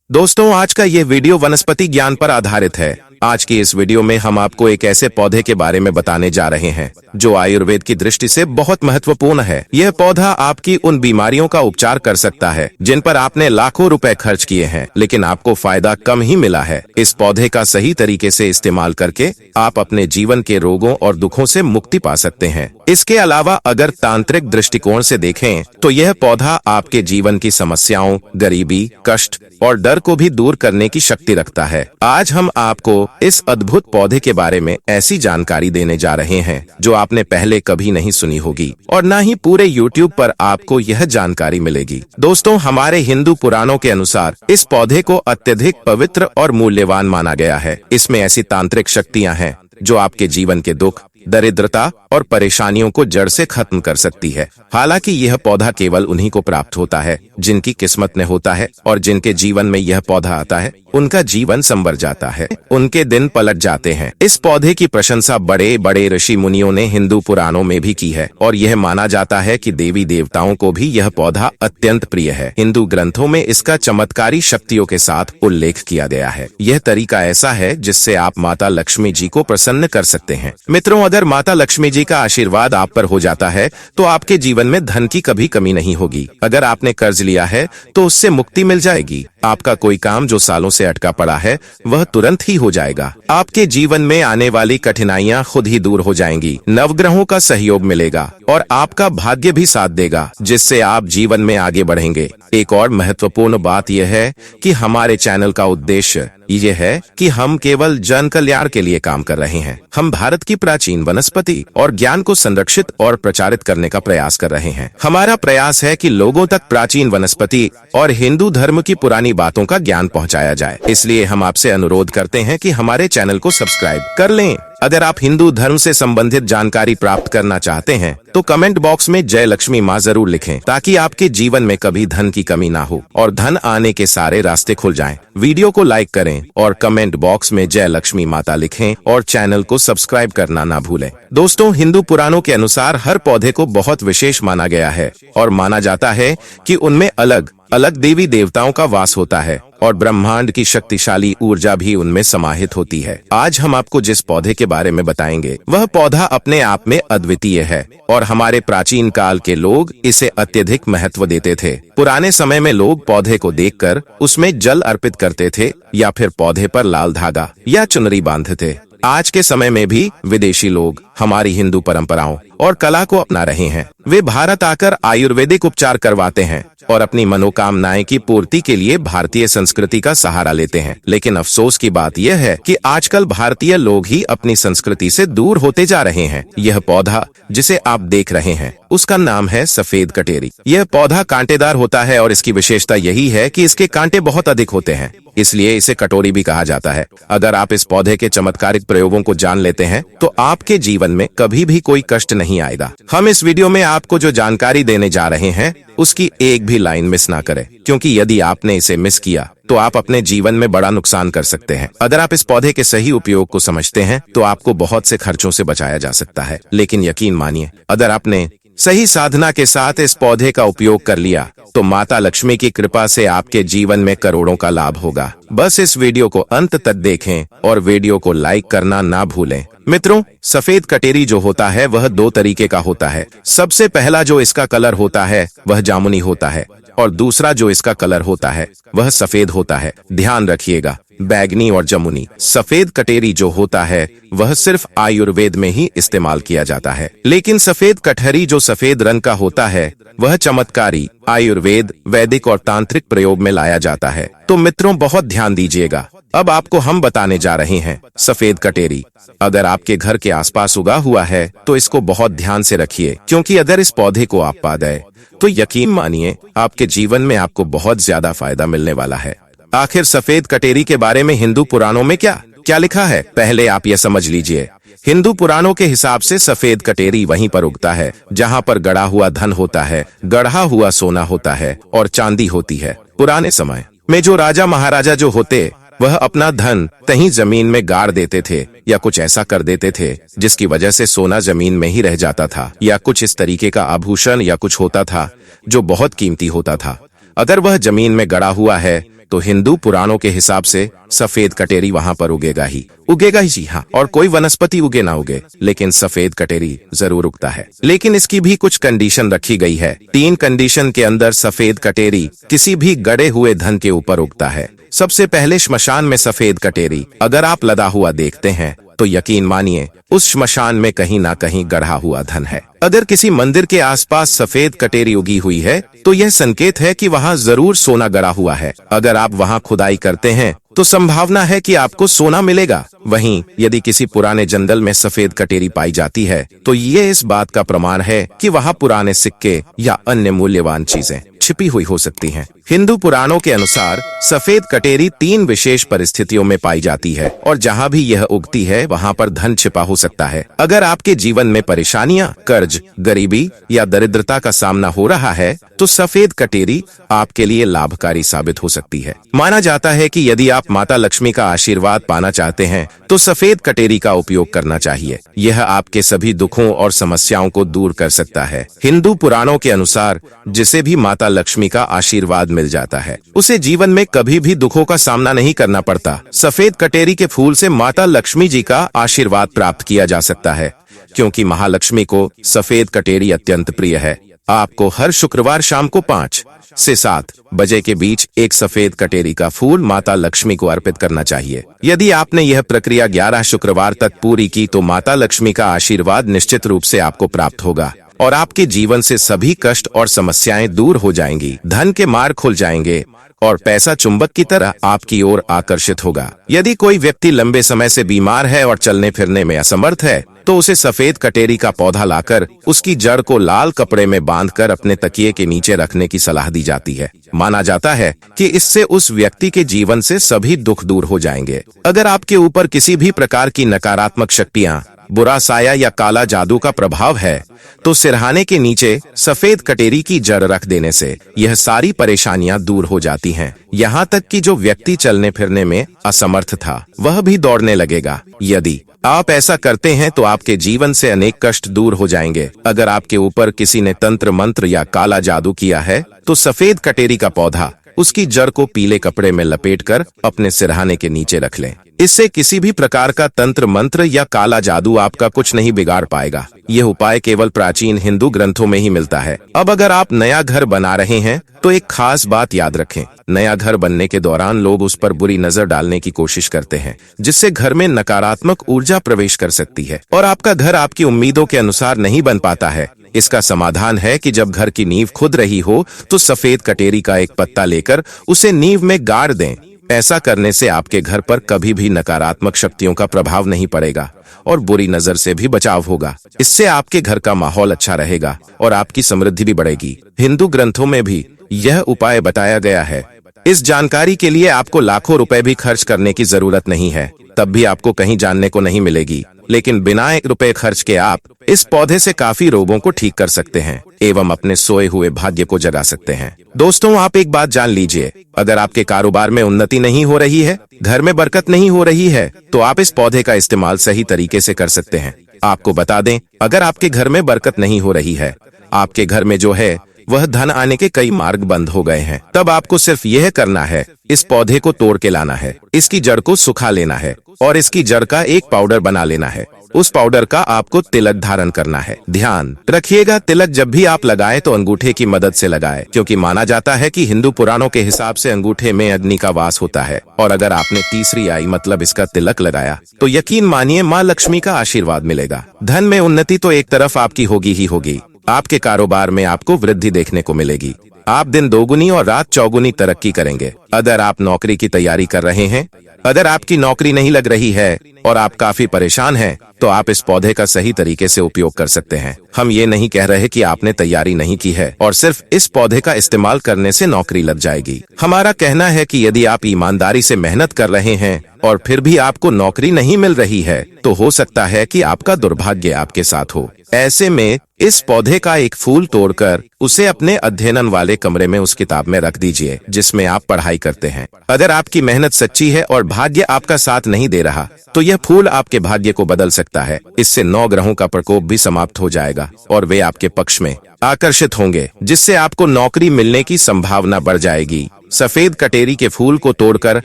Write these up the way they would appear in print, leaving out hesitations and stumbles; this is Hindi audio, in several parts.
दोस्तों, आज का ये वीडियो वनस्पति ज्ञान पर आधारित है। आज की इस वीडियो में हम आपको एक ऐसे पौधे के बारे में बताने जा रहे हैं जो आयुर्वेद की दृष्टि से बहुत महत्वपूर्ण है। यह पौधा आपकी उन बीमारियों का उपचार कर सकता है जिन पर आपने लाखों रुपए खर्च किए हैं, लेकिन आपको फायदा कम ही मिला है। इस पौधे का सही तरीके से इस्तेमाल करके आप अपने जीवन के रोगों और दुखों से मुक्ति पा सकते हैं। इसके अलावा अगर तांत्रिक दृष्टिकोण से देखें तो यह पौधा आपके जीवन की समस्याओं, गरीबी, कष्ट और डर को भी दूर करने की शक्ति रखता है। आज हम आपको इस अद्भुत पौधे के बारे में ऐसी जानकारी देने जा रहे हैं जो आपने पहले कभी नहीं सुनी होगी और न ही पूरे YouTube पर आपको यह जानकारी मिलेगी। दोस्तों, हमारे हिंदू पुराणों के अनुसार इस पौधे को अत्यधिक पवित्र और मूल्यवान माना गया है। इसमें ऐसी तांत्रिक शक्तियां हैं जो आपके जीवन के दुख, दरिद्रता और परेशानियों को जड़ से खत्म कर सकती है। हालांकि यह पौधा केवल उन्हीं को प्राप्त होता है जिनकी किस्मत में होता है, और जिनके जीवन में यह पौधा आता है उनका जीवन संवर जाता है, उनके दिन पलट जाते हैं। इस पौधे की प्रशंसा बड़े बड़े ऋषि मुनियों ने हिंदू पुराणों में भी की है और यह माना जाता है कि देवी देवताओं को भी यह पौधा अत्यंत प्रिय है। हिंदू ग्रंथों में इसका चमत्कारी शक्तियों के साथ उल्लेख किया गया है। यह तरीका ऐसा है जिससे आप माता लक्ष्मी जी को प्रसन्न कर सकते हैं। मित्रों, अगर माता लक्ष्मी जी का आशीर्वाद आप पर हो जाता है तो आपके जीवन में धन की कभी कमी नहीं होगी। अगर आपने कर्ज लिया है तो उससे मुक्ति मिल जाएगी। आपका कोई काम जो सालों से अटका पड़ा है वह तुरंत ही हो जाएगा। आपके जीवन में आने वाली कठिनाइयां खुद ही दूर हो जाएंगी। नवग्रहों का सहयोग मिलेगा और आपका भाग्य भी साथ देगा, जिससे आप जीवन में आगे बढ़ेंगे। एक और महत्वपूर्ण बात यह है कि हमारे चैनल का उद्देश्य ये है कि हम केवल जन कल्याण के लिए काम कर रहे हैं। हम भारत की प्राचीन वनस्पति और ज्ञान को संरक्षित और प्रचारित करने का प्रयास कर रहे हैं। हमारा प्रयास है कि लोगों तक प्राचीन वनस्पति और हिंदू धर्म की पुरानी बातों का ज्ञान पहुंचाया जाए। इसलिए हम आपसे अनुरोध करते हैं कि हमारे चैनल को सब्सक्राइब कर लें। अगर आप हिंदू धर्म से संबंधित जानकारी प्राप्त करना चाहते हैं तो कमेंट बॉक्स में जय लक्ष्मी माँ जरूर लिखें, ताकि आपके जीवन में कभी धन की कमी ना हो और धन आने के सारे रास्ते खुल जाएं। वीडियो को लाइक करें और कमेंट बॉक्स में जय लक्ष्मी माता लिखें और चैनल को सब्सक्राइब करना ना भूलें। दोस्तों, हिंदू पुराणों के अनुसार हर पौधे को बहुत विशेष माना गया है और माना जाता है कि उनमें अलग अलग देवी देवताओं का वास होता है और ब्रह्मांड की शक्तिशाली ऊर्जा भी उनमें समाहित होती है। आज हम आपको जिस पौधे के बारे में बताएंगे वह पौधा अपने आप में अद्वितीय है और हमारे प्राचीन काल के लोग इसे अत्यधिक महत्व देते थे। पुराने समय में लोग पौधे को देखकर उसमें जल अर्पित करते थे या फिर पौधे पर लाल धागा या चुनरी बांधते। आज के समय में भी विदेशी लोग हमारी हिंदू परंपराओं और कला को अपना रहे हैं। वे भारत आकर आयुर्वेदिक उपचार करवाते हैं और अपनी मनोकामनाएं की पूर्ति के लिए भारतीय संस्कृति का सहारा लेते हैं। लेकिन अफसोस की बात यह है कि आजकल भारतीय लोग ही अपनी संस्कृति से दूर होते जा रहे हैं। यह पौधा जिसे आप देख रहे हैं उसका नाम है सफेद कटेरी। यह पौधा कांटेदार होता है और इसकी विशेषता यही है कि इसके कांटे बहुत अधिक होते हैं, इसलिए इसे कटोरी भी कहा जाता है। अगर आप इस पौधे के चमत्कारिक प्रयोगों को जान लेते हैं तो आपके जीवन में कभी भी कोई कष्ट नहीं आएगा। हम इस वीडियो में आपको जो जानकारी देने जा रहे हैं उसकी एक भी लाइन मिस ना करें, क्योंकि यदि आपने इसे मिस किया तो आप अपने जीवन में बड़ा नुकसान कर सकते हैं। अगर आप इस पौधे के सही उपयोग को समझते हैं तो आपको बहुत से खर्चों से बचाया जा सकता है। लेकिन यकीन मानिए, अगर आपने सही साधना के साथ इस पौधे का उपयोग कर लिया तो माता लक्ष्मी की कृपा से आपके जीवन में करोड़ों का लाभ होगा। बस इस वीडियो को अंत तक देखें और वीडियो को लाइक करना ना भूलें। मित्रों, सफेद कटेरी जो होता है वह दो तरीके का होता है। सबसे पहला जो इसका कलर होता है वह जामुनी होता है और दूसरा जो इसका कलर होता है वह सफेद होता है। ध्यान रखिएगा, बैगनी और जमुनी। सफेद कटेरी जो होता है वह सिर्फ आयुर्वेद में ही इस्तेमाल किया जाता है, लेकिन सफेद कटहरी जो सफेद रंग का होता है वह चमत्कारी आयुर्वेद, वैदिक और तांत्रिक प्रयोग में लाया जाता है। तो मित्रों, बहुत ध्यान दीजिएगा। अब आपको हम बताने जा रहे हैं सफेद कटेरी। अगर आपके घर के आसपास उगा हुआ है तो इसको बहुत ध्यान से रखिए, क्योंकि अगर इस पौधे को आप पा गए तो यकीन मानिए आपके जीवन में आपको बहुत ज्यादा फायदा मिलने वाला है। आखिर सफेद कटेरी के बारे में हिंदू पुराणों में क्या क्या लिखा है, पहले आप यह समझ लीजिए। हिंदू पुराणों के हिसाब से सफेद कटेरी वहीं पर उगता है जहां पर गड़ा हुआ धन होता है, गढ़ा हुआ सोना होता है और चांदी होती है। पुराने समय में जो राजा महाराजा जो होते वह अपना धन कहीं जमीन में गाड़ देते थे या कुछ ऐसा कर देते थे जिसकी वजह से सोना जमीन में ही रह जाता था, या कुछ इस तरीके का आभूषण या कुछ होता था जो बहुत कीमती होता था। अगर वह जमीन में गड़ा हुआ है तो हिंदू पुराणों के हिसाब से सफेद कटेरी वहाँ पर उगेगा ही जी हाँ। और कोई वनस्पति उगे ना उगे, लेकिन सफेद कटेरी जरूर उगता है। लेकिन इसकी भी कुछ कंडीशन रखी गई है। 3 कंडीशन के अंदर सफेद कटेरी किसी भी गड़े हुए धन के ऊपर उगता है। सबसे पहले श्मशान में सफेद कटेरी अगर आप लदा हुआ देखते हैं तो यकीन मानिए उस श्मशान में कहीं ना कहीं गढ़ा हुआ धन है। अगर किसी मंदिर के आसपास सफेद कटेरी उगी हुई है तो यह संकेत है कि वहाँ जरूर सोना गड़ा हुआ है। अगर आप वहाँ खुदाई करते हैं तो संभावना है कि आपको सोना मिलेगा। वहीं यदि किसी पुराने जंगल में सफेद कटेरी पाई जाती है तो ये इस बात का प्रमाण है कि वहाँ पुराने सिक्के या अन्य मूल्यवान चीजें छिपी हुई हो सकती हैं। हिंदू पुराणों के अनुसार सफेद कटेरी 3 विशेष परिस्थितियों में पाई जाती है और जहाँ भी यह उगती है वहाँ पर धन छिपा हो सकता है। अगर आपके जीवन में परेशानियां, कर्ज, गरीबी या दरिद्रता का सामना हो रहा है तो सफेद कटेरी आपके लिए लाभकारी साबित हो सकती है। माना जाता है कि यदि आप माता लक्ष्मी का आशीर्वाद पाना चाहते हैं तो सफेद कटेरी का उपयोग करना चाहिए। यह आपके सभी दुखों और समस्याओं को दूर कर सकता है। हिंदू पुराणों के अनुसार जिसे भी माता लक्ष्मी का आशीर्वाद मिल जाता है उसे जीवन में कभी भी दुखों का सामना नहीं करना पड़ता। सफेद कटेरी के फूल से माता लक्ष्मी जी का आशीर्वाद प्राप्त किया जा सकता है। क्योंकि महालक्ष्मी को सफेद कटेरी अत्यंत प्रिय है, आपको हर शुक्रवार शाम को 5 से 7 बजे के बीच एक सफेद कटेरी का फूल माता लक्ष्मी को अर्पित करना चाहिए। यदि आपने यह प्रक्रिया 11 शुक्रवार तक पूरी की तो माता लक्ष्मी का आशीर्वाद निश्चित रूप से आपको प्राप्त होगा और आपके जीवन से सभी कष्ट और समस्याएं दूर हो जाएंगी। धन के मार्ग खुल जाएंगे और पैसा चुंबक की तरह आपकी ओर आकर्षित होगा। यदि कोई व्यक्ति लंबे समय से बीमार है और चलने फिरने में असमर्थ है तो उसे सफेद कटेरी का पौधा लाकर उसकी जड़ को लाल कपड़े में बांधकर अपने तकिए के नीचे रखने की सलाह दी जाती है। माना जाता है कि इससे उस व्यक्ति के जीवन से सभी दुख दूर हो जाएंगे। अगर आपके ऊपर किसी भी प्रकार की नकारात्मक शक्तियाँ, बुरा साया या काला जादू का प्रभाव है तो सिरहाने के नीचे सफेद कटेरी की जड़ रख देने से यह सारी परेशानियां दूर हो जाती हैं। यहाँ तक कि जो व्यक्ति चलने फिरने में असमर्थ था वह भी दौड़ने लगेगा। यदि आप ऐसा करते हैं तो आपके जीवन से अनेक कष्ट दूर हो जाएंगे। अगर आपके ऊपर किसी ने तंत्र मंत्र या काला जादू किया है तो सफेद कटेरी का पौधा उसकी जड़ को पीले कपड़े में लपेटकर अपने सिरहाने के नीचे रख लें। इससे किसी भी प्रकार का तंत्र मंत्र या काला जादू आपका कुछ नहीं बिगाड़ पाएगा। यह उपाय केवल प्राचीन हिंदू ग्रंथों में ही मिलता है। अब अगर आप नया घर बना रहे हैं तो एक खास बात याद रखें। नया घर बनने के दौरान लोग उस पर बुरी नजर डालने की कोशिश करते हैं जिससे घर में नकारात्मक ऊर्जा प्रवेश कर सकती है और आपका घर आपकी उम्मीदों के अनुसार नहीं बन पाता है। इसका समाधान है कि जब घर की नींव खुद रही हो तो सफेद कटेरी का एक पत्ता लेकर उसे नींव में गाड़ दें। ऐसा करने से आपके घर पर कभी भी नकारात्मक शक्तियों का प्रभाव नहीं पड़ेगा और बुरी नजर से भी बचाव होगा। इससे आपके घर का माहौल अच्छा रहेगा और आपकी समृद्धि भी बढ़ेगी। हिंदू ग्रंथों में भी यह उपाय बताया गया है। इस जानकारी के लिए आपको लाखों रुपए भी खर्च करने की जरूरत नहीं है, तब भी आपको कहीं जानने को नहीं मिलेगी। लेकिन बिना 1 रुपए खर्च के आप इस पौधे से काफी रोगों को ठीक कर सकते हैं एवं अपने सोए हुए भाग्य को जगा सकते हैं। दोस्तों, आप एक बात जान लीजिए, अगर आपके कारोबार में उन्नति नहीं हो रही है, घर में बरकत नहीं हो रही है, तो आप इस पौधे का इस्तेमाल सही तरीके से कर सकते हैं। आपको बता दें, अगर आपके घर में बरकत नहीं हो रही है, आपके घर में जो है वह धन आने के कई मार्ग बंद हो गए हैं, तब आपको सिर्फ यह करना है, इस पौधे को तोड़ के लाना है, इसकी जड़ को सुखा लेना है और इसकी जड़ का एक पाउडर बना लेना है। उस पाउडर का आपको तिलक धारण करना है। ध्यान रखिएगा, तिलक जब भी आप लगाएं तो अंगूठे की मदद से लगाएं, क्योंकि माना जाता है कि हिंदू पुराणों के हिसाब से अंगूठे में अग्नि का वास होता है और अगर आपने तीसरी आई मतलब इसका तिलक लगाया तो यकीन मानिए माँ लक्ष्मी का आशीर्वाद मिलेगा। धन में उन्नति तो एक तरफ आपकी होगी ही होगी, आपके कारोबार में आपको वृद्धि देखने को मिलेगी। आप दिन दोगुनी और रात चौगुनी तरक्की करेंगे। अगर आप नौकरी की तैयारी कर रहे हैं, अगर आपकी नौकरी नहीं लग रही है और आप काफी परेशान हैं, तो आप इस पौधे का सही तरीके से उपयोग कर सकते हैं। हम ये नहीं कह रहे कि आपने तैयारी नहीं की है और सिर्फ इस पौधे का इस्तेमाल करने से नौकरी लग जाएगी। हमारा कहना है कि यदि आप ईमानदारी से मेहनत कर रहे हैं और फिर भी आपको नौकरी नहीं मिल रही है, तो हो सकता है कि आपका दुर्भाग्य आपके साथ हो। ऐसे में इस पौधे का एक फूल तोड़कर उसे अपने अध्ययन वाले कमरे में उस किताब में रख दीजिए जिसमें आप पढ़ाई करते हैं। अगर आपकी मेहनत सच्ची है और भाग्य आपका साथ नहीं दे रहा, तो यह फूल आपके भाग्य को बदल सकता है। इससे 9 ग्रहों का प्रकोप भी समाप्त हो जाएगा और वे आपके पक्ष में आकर्षित होंगे, जिससे आपको नौकरी मिलने की संभावना बढ़ जाएगी। सफेद कटेरी के फूल को तोड़कर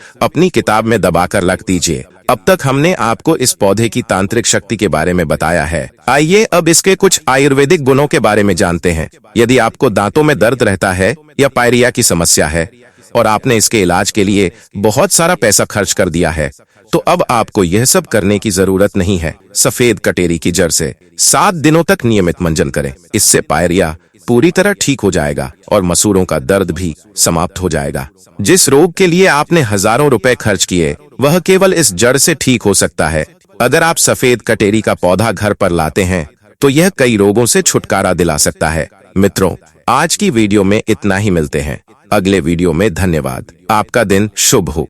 अपनी किताब में दबाकर रख दीजिए। अब तक हमने आपको इस पौधे की तांत्रिक शक्ति के बारे में बताया है। आइए अब इसके कुछ आयुर्वेदिक गुणों के बारे में जानते हैं। यदि आपको दांतों में दर्द रहता है या पायरिया की समस्या है और आपने इसके इलाज के लिए बहुत सारा पैसा खर्च कर दिया है, तो अब आपको यह सब करने की जरूरत नहीं है। सफेद कटेरी की जड़ से 7 दिनों तक नियमित मंजन करें। इससे पायरिया पूरी तरह ठीक हो जाएगा और मसूड़ों का दर्द भी समाप्त हो जाएगा। जिस रोग के लिए आपने हजारों रुपए खर्च किए, वह केवल इस जड़ से ठीक हो सकता है। अगर आप सफेद कटेरी का पौधा घर पर लाते हैं, तो यह कई रोगों से छुटकारा दिला सकता है। मित्रों, आज की वीडियो में इतना ही। मिलते हैं अगले वीडियो में। धन्यवाद। आपका दिन शुभ हो।